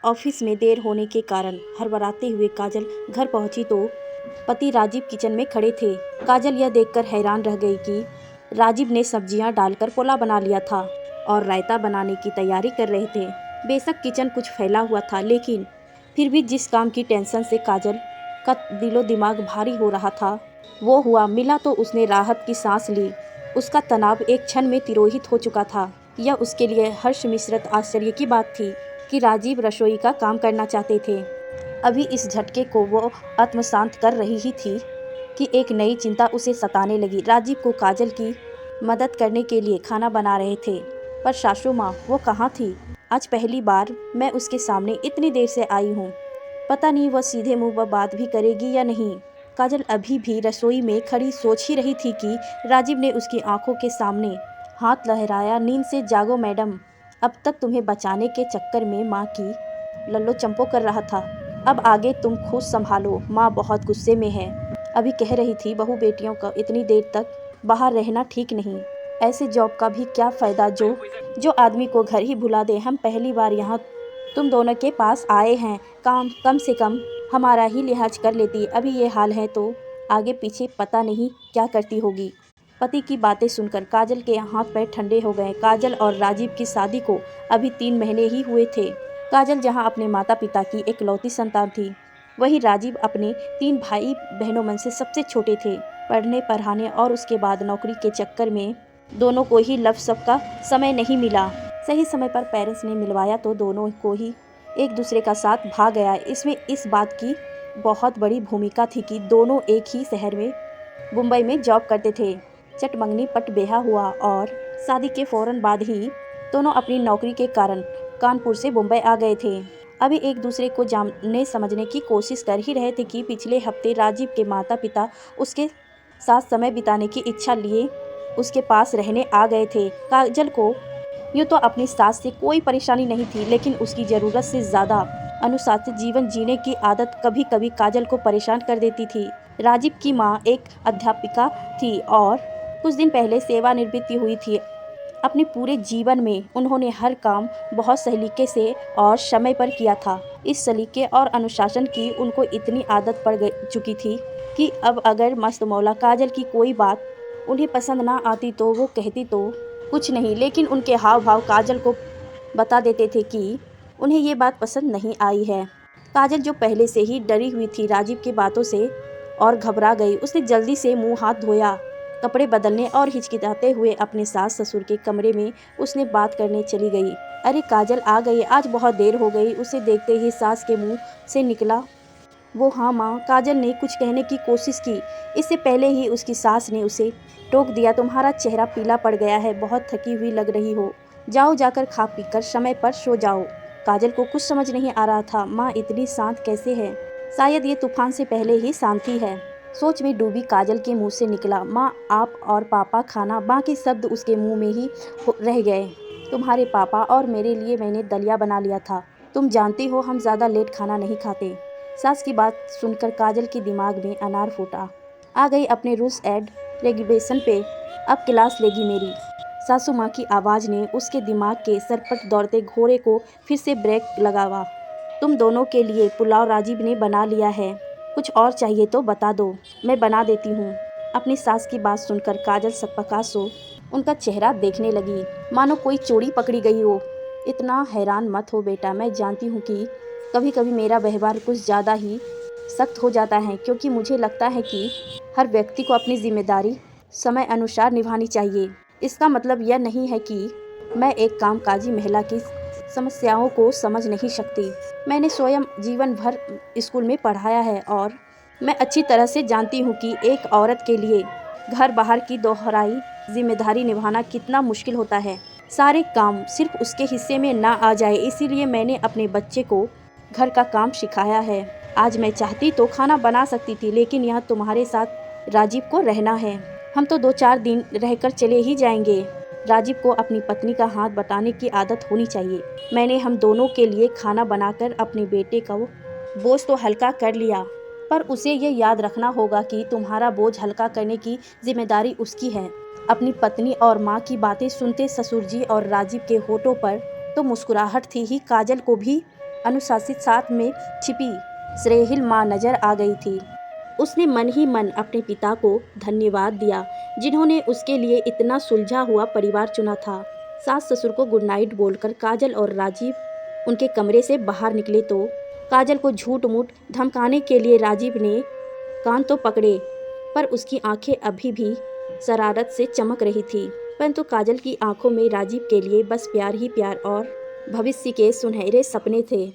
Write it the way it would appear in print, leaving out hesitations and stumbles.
Office में देर होने के कारण हड़बड़ाते हुए काजल घर पहुंची तो पति राजीव किचन में खड़े थे। काजल यह देखकर हैरान रह गई कि राजीव ने सब्जियां डालकर पुलाव बना लिया था और रायता बनाने की तैयारी कर रहे थे। बेशक किचन कुछ फैला हुआ था, लेकिन फिर भी जिस काम की टेंशन से काजल का दिलो दिमाग भारी हो रहा था वो हुआ मिला तो उसने राहत की सांस ली। उसका तनाव एक क्षण में तिरोहित हो चुका था। यह उसके लिए हर्ष मिश्रित आश्चर्य की बात थी कि राजीव रसोई का काम करना चाहते थे। अभी इस झटके को वो आत्मशांत कर रही ही थी कि एक नई चिंता उसे सताने लगी। राजीव को काजल की मदद करने के लिए खाना बना रहे थे, पर सासू माँ वो कहाँ थी? आज पहली बार मैं उसके सामने इतनी देर से आई हूँ। पता नहीं वह सीधे मुंह पर बात भी करेगी या नहीं। काजल अभी भी रसोई में खड़ी सोच ही रही थी कि राजीव ने उसकी आंखों के सामने हाथ लहराया। नींद से जागो मैडम, अब तक तुम्हें बचाने के चक्कर में माँ की लल्लो चंपो कर रहा था, अब आगे तुम खुद संभालो, माँ बहुत गुस्से में है। अभी कह रही थी बहू बेटियों का इतनी देर तक बाहर रहना ठीक नहीं। ऐसे जॉब का भी क्या फ़ायदा जो आदमी को घर ही भुला दे। हम पहली बार यहाँ तुम दोनों के पास आए हैं, कम से कम हमारा ही लिहाज कर लेती। अभी ये हाल है तो आगे पीछे पता नहीं क्या करती होगी। पति की बातें सुनकर काजल के हाथ पैर ठंडे हो गए। काजल और राजीव की शादी को अभी 3 महीने ही हुए थे। काजल जहां अपने माता पिता की एकलौती संतान थी, वहीं राजीव अपने 3 भाई बहनों में से सबसे छोटे थे। पढ़ने पढ़ाने और उसके बाद नौकरी के चक्कर में दोनों को ही लव-सव का समय नहीं मिला। सही समय पर पेरेंट्स ने मिलवाया तो दोनों को ही एक दूसरे का साथ भाग गया। इसमें इस बात की बहुत बड़ी भूमिका थी कि दोनों एक ही शहर में मुंबई में जॉब करते थे। चटमंगनी पट बेहा हुआ और शादी के फौरन बाद ही दोनों अपनी नौकरी के कारण कानपुर से मुंबई आ गए थे। अभी एक दूसरे को जानने समझने की कोशिश कर ही रहे थे कि पिछले हफ्ते राजीव के माता पिता उसके साथ समय बिताने की इच्छा लिए उसके पास रहने आ गए थे। काजल को यूँ तो अपनी सास से कोई परेशानी नहीं थी, लेकिन उसकी ज़रूरत से ज़्यादा अनुशासित जीवन जीने की आदत कभी कभी काजल को परेशान कर देती थी। राजीव की माँ एक अध्यापिका थी और कुछ दिन पहले सेवानिवृत्ति हुई थी। अपने पूरे जीवन में उन्होंने हर काम बहुत सलीके से और समय पर किया था। इस सलीके और अनुशासन की उनको इतनी आदत पड़ चुकी थी कि अब अगर मस्त मौला काजल की कोई बात उन्हें पसंद ना आती तो वो कहती तो कुछ नहीं, लेकिन उनके हाव भाव काजल को बता देते थे कि उन्हें ये बात पसंद नहीं आई है। काजल जो पहले से ही डरी हुई थी राजीव की बातों से और घबरा गई। उसने जल्दी से मुंह हाथ धोया, कपड़े बदलने और हिचकिचाते हुए अपने सास ससुर के कमरे में उसने बात करने चली गई। अरे काजल आ गई, आज बहुत देर हो गई। उसे देखते ही सास के मुंह से निकला वो हाँ माँ। काजल ने कुछ कहने की कोशिश की, इससे पहले ही उसकी सास ने उसे टोक दिया, तुम्हारा चेहरा पीला पड़ गया है, बहुत थकी हुई लग रही हो, जाओ जाकर खा पीकर समय पर सो जाओ। काजल को कुछ समझ नहीं आ रहा था, माँ इतनी शांत कैसे है? शायद ये तूफान से पहले ही शांति है। सोच में डूबी काजल के मुंह से निकला, माँ आप और पापा खाना। बाकी शब्द उसके मुंह में ही रह गए। तुम्हारे पापा और मेरे लिए मैंने दलिया बना लिया था, तुम जानती हो हम ज़्यादा लेट खाना नहीं खाते। सास की बात सुनकर काजल के दिमाग में अनार फूटा। आ गई अपने रूल्स एंड रेगुलेशन पे, अब क्लास लेगी मेरी। सासू माँ की आवाज़ ने उसके दिमाग के सरपट दौड़ते घोड़े को फिर से ब्रेक लगावा। तुम दोनों के लिए पुलाव राजीव ने बना लिया है, कुछ और चाहिए तो बता दो, मैं बना देती हूँ। अपनी सास की बात सुनकर काजल सकपका सो उनका चेहरा देखने लगी, मानो कोई चोरी पकड़ी गई हो। इतना हैरान मत हो बेटा, मैं जानती हूँ कि कभी कभी मेरा व्यवहार कुछ ज़्यादा ही सख्त हो जाता है, क्योंकि मुझे लगता है कि हर व्यक्ति को अपनी जिम्मेदारी समय अनुसार निभानी चाहिए। इसका मतलब यह नहीं है कि मैं एक कामकाजी महिला की समस्याओं को समझ नहीं सकती। मैंने स्वयं जीवन भर स्कूल में पढ़ाया है और मैं अच्छी तरह से जानती हूँ कि एक औरत के लिए घर बाहर की दोहराई जिम्मेदारी निभाना कितना मुश्किल होता है। सारे काम सिर्फ उसके हिस्से में ना आ जाए, इसीलिए मैंने अपने बच्चे को घर का काम सिखाया है। आज मैं चाहती तो खाना बना सकती थी, लेकिन यहाँ तुम्हारे साथ राजीव को रहना है। हम तो 2-4 दिन रहकर चले ही जाएंगे। राजीव को अपनी पत्नी का हाथ बटाने की आदत होनी चाहिए। मैंने हम दोनों के लिए खाना बनाकर अपने बेटे का बोझ तो हल्का कर लिया, पर उसे ये याद रखना होगा कि तुम्हारा बोझ हल्का करने की जिम्मेदारी उसकी है। अपनी पत्नी और माँ की बातें सुनते ससुर जी और राजीव के होठों पर तो मुस्कुराहट थी ही, काजल को भी अनुशासित साथ में छिपी श्रेहिल माँ नजर आ गई थी। उसने मन ही मन अपने पिता को धन्यवाद दिया जिन्होंने उसके लिए इतना सुलझा हुआ परिवार चुना था। सास ससुर को गुड नाइट बोलकर काजल और राजीव उनके कमरे से बाहर निकले तो काजल को झूठ मूठ धमकाने के लिए राजीव ने कान तो पकड़े, पर उसकी आंखें अभी भी शरारत से चमक रही थी। परंतु काजल की आंखों में राजीव के लिए बस प्यार ही प्यार और भविष्य के सुनहरे सपने थे।